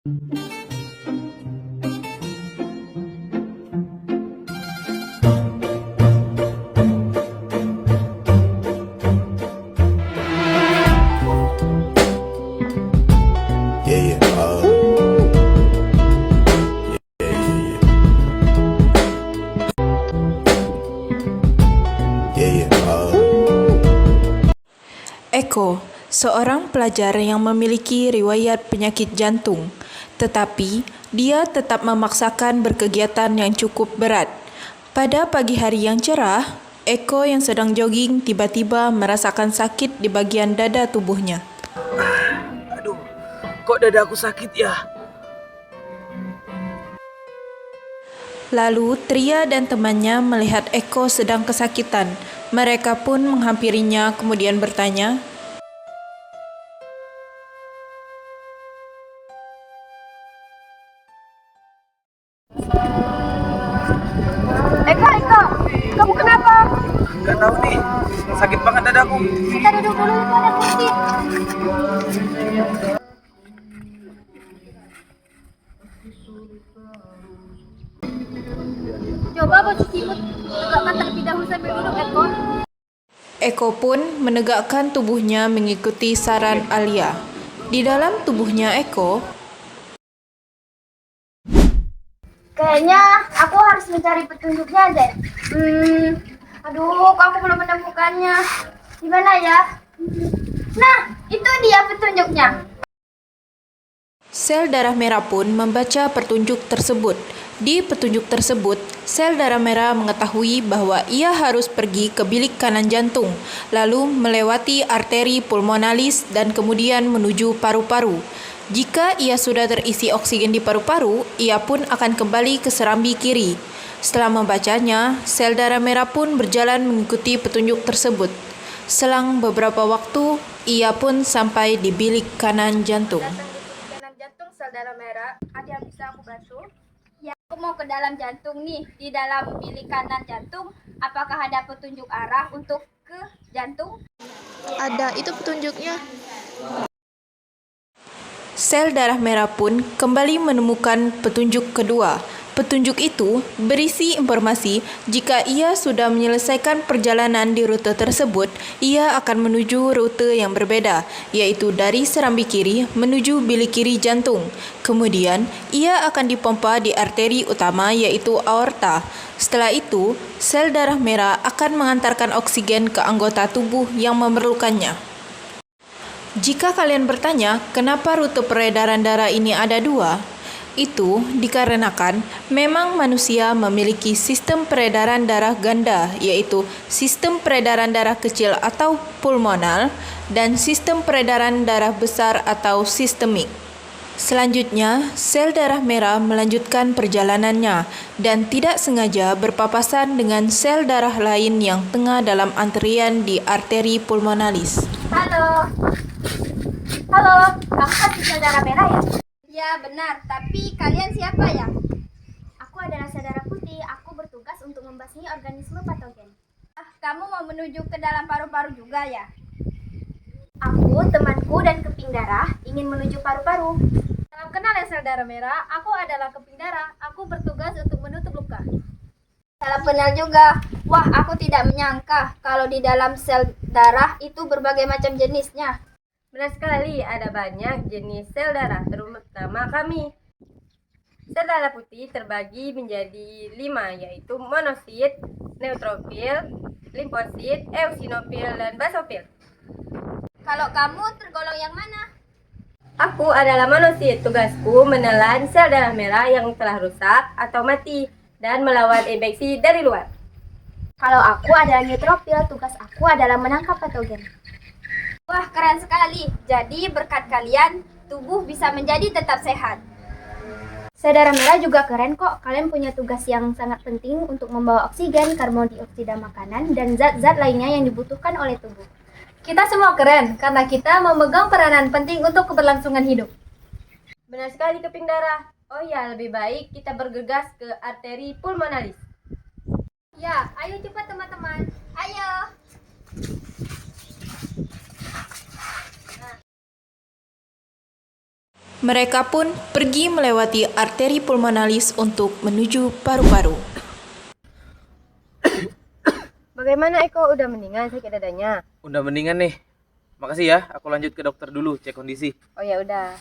Yeah, yeah, yeah, yeah, Eko, seorang pelajar yang memiliki riwayat penyakit jantung, tetapi dia tetap memaksakan berkegiatan yang cukup berat. Pada pagi hari yang cerah, Eko yang sedang jogging tiba-tiba merasakan sakit di bagian dada tubuhnya. Aduh, kok dada aku sakit ya? Lalu Tria dan temannya melihat Eko sedang kesakitan. Mereka pun menghampirinya kemudian bertanya, Eka, kamu kenapa? Gak tahu nih, sakit banget dadaku. Kita duduk dulu, itu ada kursi. Coba posisimu tegakkan terlebih dahulu sambil duduk, Eko. Eko pun menegakkan tubuhnya mengikuti saran Alia. Di dalam tubuhnya Eko, Kayaknya aku harus mencari petunjuknya deh. Aduh, kok aku belum menemukannya. Di mana ya? Nah, itu dia petunjuknya. sel darah merah pun membaca petunjuk tersebut. Di petunjuk tersebut, sel darah merah mengetahui bahwa ia harus pergi ke bilik kanan jantung, lalu melewati arteri pulmonalis dan kemudian menuju paru-paru. Jika ia sudah terisi oksigen di paru-paru, ia pun akan kembali ke serambi kiri. Setelah membacanya, sel darah merah pun berjalan mengikuti petunjuk tersebut. Selang beberapa waktu, ia pun sampai di bilik kanan jantung. Datang di bilik kanan jantung sel darah merah. Ada yang bisa aku bantu? Ya, aku mau ke dalam jantung nih. Di dalam bilik kanan jantung, apakah ada petunjuk arah untuk ke jantung? Ada, itu petunjuknya. Sel darah merah pun kembali menemukan petunjuk kedua. Petunjuk itu berisi informasi jika ia sudah menyelesaikan perjalanan di rute tersebut, ia akan menuju rute yang berbeda, yaitu dari serambi kiri menuju bilik kiri jantung. Kemudian, ia akan dipompa di arteri utama yaitu aorta. Setelah itu, sel darah merah akan mengantarkan oksigen ke anggota tubuh yang memerlukannya. Jika kalian bertanya, kenapa rute peredaran darah ini ada dua? Itu dikarenakan memang manusia memiliki sistem peredaran darah ganda, yaitu sistem peredaran darah kecil atau pulmonal dan sistem peredaran darah besar atau sistemik. Selanjutnya, sel darah merah melanjutkan perjalanannya dan tidak sengaja berpapasan dengan sel darah lain yang tengah dalam antrian di arteri pulmonalis. Halo. Halo, kamu kan sel darah merah ya? Ya, benar. Tapi kalian siapa ya? Aku adalah sel darah putih. Aku bertugas untuk membasmi organisme patogen. Kamu mau menuju ke dalam paru-paru juga ya? Aku, temanku, dan keping darah ingin menuju paru-paru. Salam kenal ya sel darah merah. Aku adalah keping darah. Aku bertugas untuk menutup luka. Salam kenal juga. Wah, aku tidak menyangka kalau di dalam sel darah itu berbagai macam jenisnya. Benar sekali, ada banyak jenis sel darah, terutama kami. Sel darah putih terbagi menjadi 5, yaitu monosit, neutrofil, limfosit, eosinofil, dan basofil. Kalau kamu tergolong yang mana? Aku adalah monosit. Tugasku menelan sel darah merah yang telah rusak atau mati dan melawan infeksi dari luar. Kalau aku adalah neutrofil, tugas aku adalah menangkap patogen. Wah, keren sekali. Jadi berkat kalian, tubuh bisa menjadi tetap sehat. Sel darah merah juga keren kok. Kalian punya tugas yang sangat penting untuk membawa oksigen, karbon dioksida makanan, dan zat-zat lainnya yang dibutuhkan oleh tubuh. Kita semua keren karena kita memegang peranan penting untuk keberlangsungan hidup. Benar sekali keping darah. Oh ya, lebih baik kita bergegas ke arteri pulmonalis. Ya, ayo cepat teman-teman. Ayo. Mereka pun pergi melewati arteri pulmonalis untuk menuju paru-paru. Bagaimana Eko, udah mendingan sakit dadanya? Udah mendingan nih. Makasih ya, aku lanjut ke dokter dulu cek kondisi. Oh ya udah.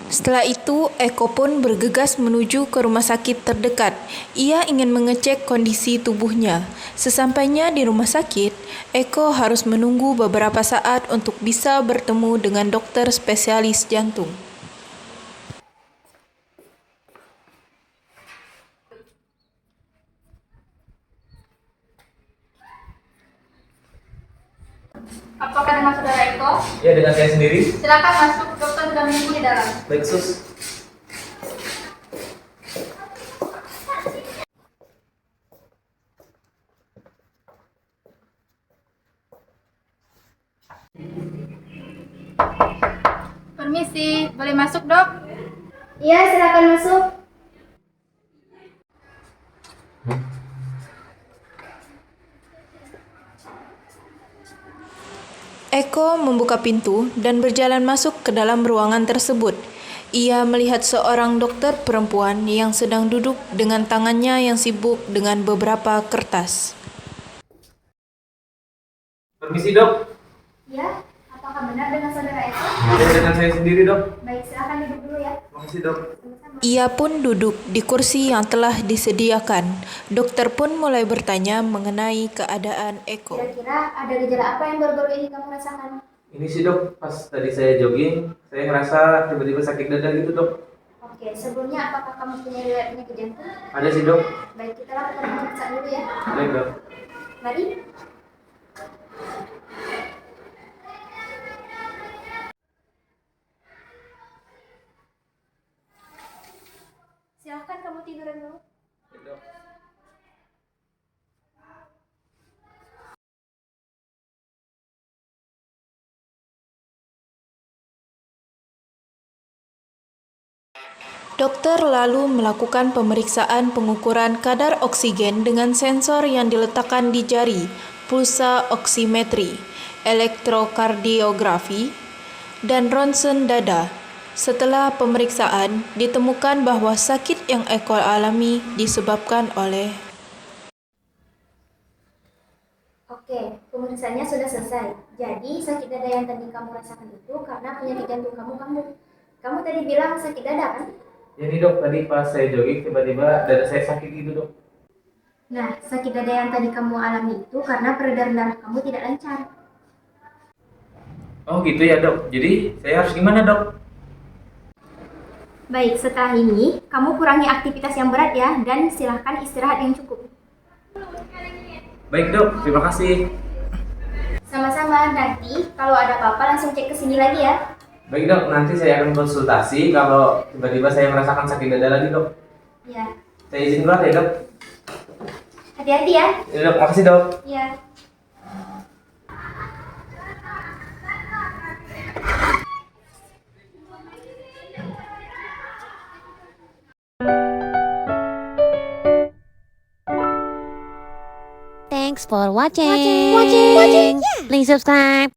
Setelah itu, Eko pun bergegas menuju ke rumah sakit terdekat. Ia ingin mengecek kondisi tubuhnya. Sesampainya di rumah sakit, Eko harus menunggu beberapa saat untuk bisa bertemu dengan dokter spesialis jantung. Apakah dengan saudara Eko? Ya, dengan saya sendiri. Silakan masuk, dokter sudah menunggu di dalam. Baik, Sus. Permisi, boleh masuk dok? Iya, silakan masuk. Eko membuka pintu dan berjalan masuk ke dalam ruangan tersebut. Ia melihat seorang dokter perempuan yang sedang duduk dengan tangannya yang sibuk dengan beberapa kertas. Permisi, Dok. Ya, apakah benar dengan saudara Eko? Ya, dengan saya sendiri, Dok. Baik, silakan duduk dulu ya. Makasih, Dok. Ia pun duduk di kursi yang telah disediakan. Dokter pun mulai bertanya mengenai keadaan Eko. Kira-kira ada gejala apa yang baru-baru ini kamu rasakan? Ini sih, Dok, pas tadi saya jogging, saya ngerasa tiba-tiba sakit dada gitu, Dok. Oke, sebelumnya apakah kamu punya riwayat penyakit jantung? Ada sih, Dok. Baik, kita lakukan pemeriksaan dulu ya. Baik, Dok. Mari. Silahkan kamu tiduran dulu. Baik, Dok. Dokter lalu melakukan pemeriksaan pengukuran kadar oksigen dengan sensor yang diletakkan di jari, pulsa oksimetri, elektrokardiografi, dan ronsen dada. Setelah pemeriksaan, ditemukan bahwa sakit yang Eko alami disebabkan oleh Oke, pemeriksaannya sudah selesai. Jadi, sakit dada yang tadi kamu rasakan itu karena penyakit jantung kamu. Kamu tadi bilang sakit dada kan? Ya nih, Dok, tadi pas saya jogging tiba-tiba dada saya sakit gitu, Dok. Nah, sakit dada yang tadi kamu alami itu karena peredaran darah kamu tidak lancar. Oh gitu ya, Dok. Jadi saya harus gimana, Dok? Baik, setelah ini kamu kurangi aktivitas yang berat ya dan silahkan istirahat yang cukup. Baik, Dok. Terima kasih. Sama-sama, nanti kalau ada apa-apa langsung cek ke sini lagi ya. Baik, Dok. Nanti saya akan konsultasi kalau tiba-tiba saya merasakan sakit dada lagi, Dok. Ya, Saya izin keluar ya, Dok. hati-hati ya. Ya, Dok. Makasih, Dok. Ya. Thanks for watching. Please subscribe.